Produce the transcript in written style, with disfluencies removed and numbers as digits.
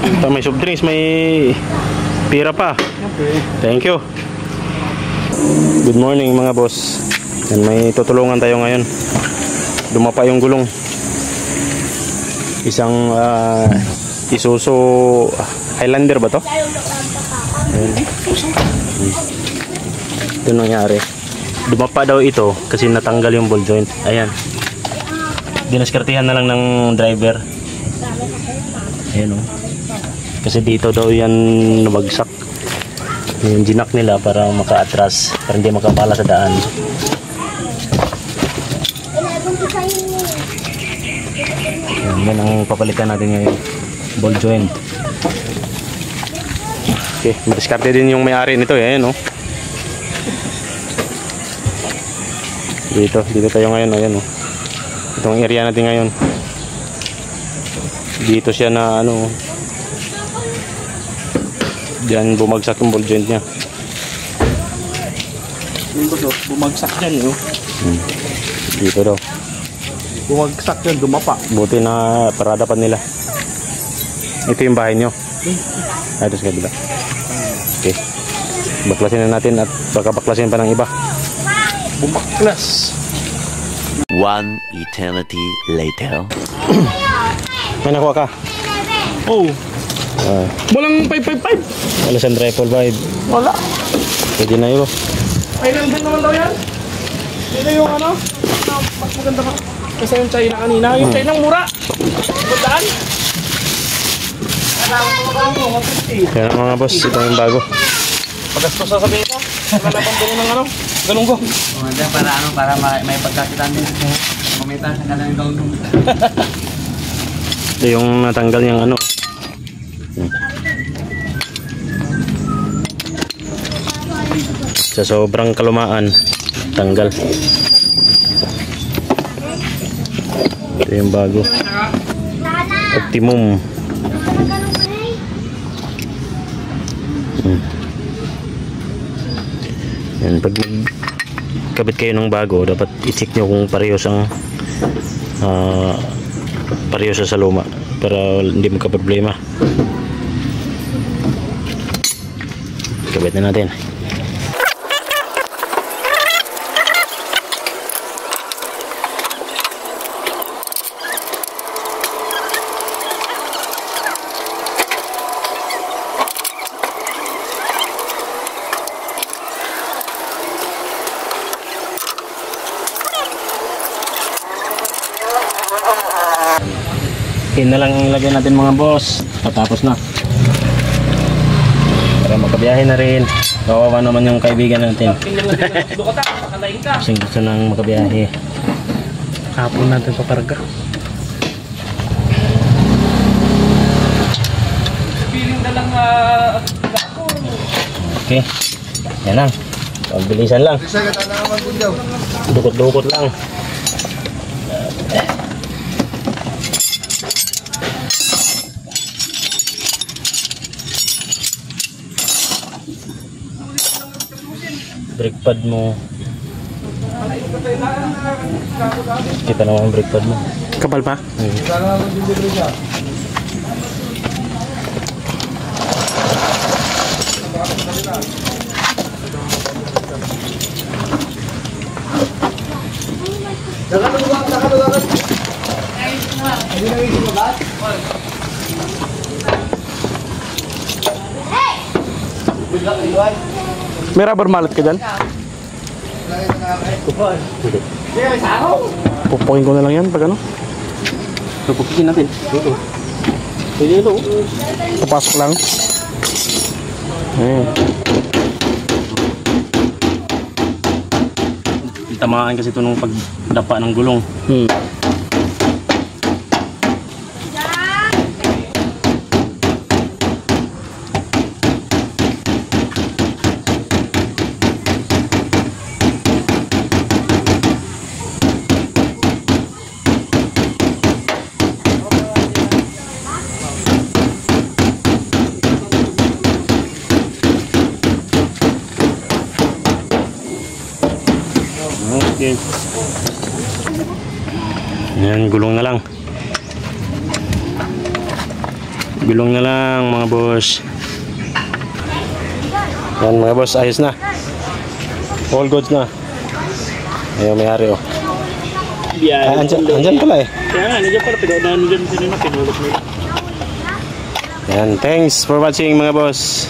May soft drinks, may pira pa. Okay. Thank you. Good morning mga boss. Yan, may tutulungan tayo ngayon. Dumapa yung gulong. Isang Isuzu Highlander ba to? Ayan. Ito nangyari. Dumapa daw ito kasi natanggal yung ball joint. Ayan. Dinaskartihan na lang ng driver. Ayan o. Kasi dito daw yan nabagsak. Yung ginak nila para maka-atras, para hindi makapala sa daan. Yan ang papalitan natin ngayon, ball joint. Okay, diskarte din yung may-ari nito. Ayan o. Dito tayo ngayon. Ayan o. Itong area natin ngayon. Dito siya na ano, diyan bumagsak yung ball joint niya. Bumagsak yan yun. Dito daw. Bumagsak yan, dumapa. Buti na parada pa nila. Ito yung bahay nyo. Ito sa kabila. Okay. Baklasin na natin at baka baklasin pa ng iba. Bumaklas. One eternity later. May nakuha ka? Oh. Walang 555. Wala siyang triple vibe. Wala. Pwede na yun. Ay, nandun naman daw yan. Dito yung ano, mas maganda pa. Kasi yung China kanina. Yung China mura. Bataan. Yan ang mga boss. Ito yung bago. Pagastos sa sabihin ko. Wala na pambili ng ano. Galong ko. Para may pagkakitaan din. Kumita sa kanilang galong. Ito yung natanggal yung ano. Sa sobrang kalumaan, tanggal. Ito yung bago. Optimum. Yan, pag kabit kayo ng bago, dapat i-check nyo kung parehas ang parehas sa luma para hindi magka-problema. Kabit na natin. Yun na lang ilagay natin mga boss. Patapos na. Para makabiyahe na rin. Kawawa naman yung kaibigan natin. Kasi gusto nang makabiyahe. Hapon natin paparga. Okay. Yan lang. Pagbilisan lang. Dukot-dukot lang. Brake pad mo. Kita naman ang brake pad mo. Kapal pa? May rubber mallet ka dyan? Pupukin ko na lang yan pag ano. Pupukin natin. Dito. Pwede ito. Papasok lang. Ayan. Tamaan kasi ito nung pagdapa ng gulong. Okay. Yan, gulong na lang. Gulong na lang mga boss. Yan mga boss, ayos na. All goods na. Ayun, may-ari oh. Andyan pala eh. Kaya nga, nandiyan pala. Pinaunahan nyo dyan sila na pinulot nila. Yan, thanks for watching mga boss.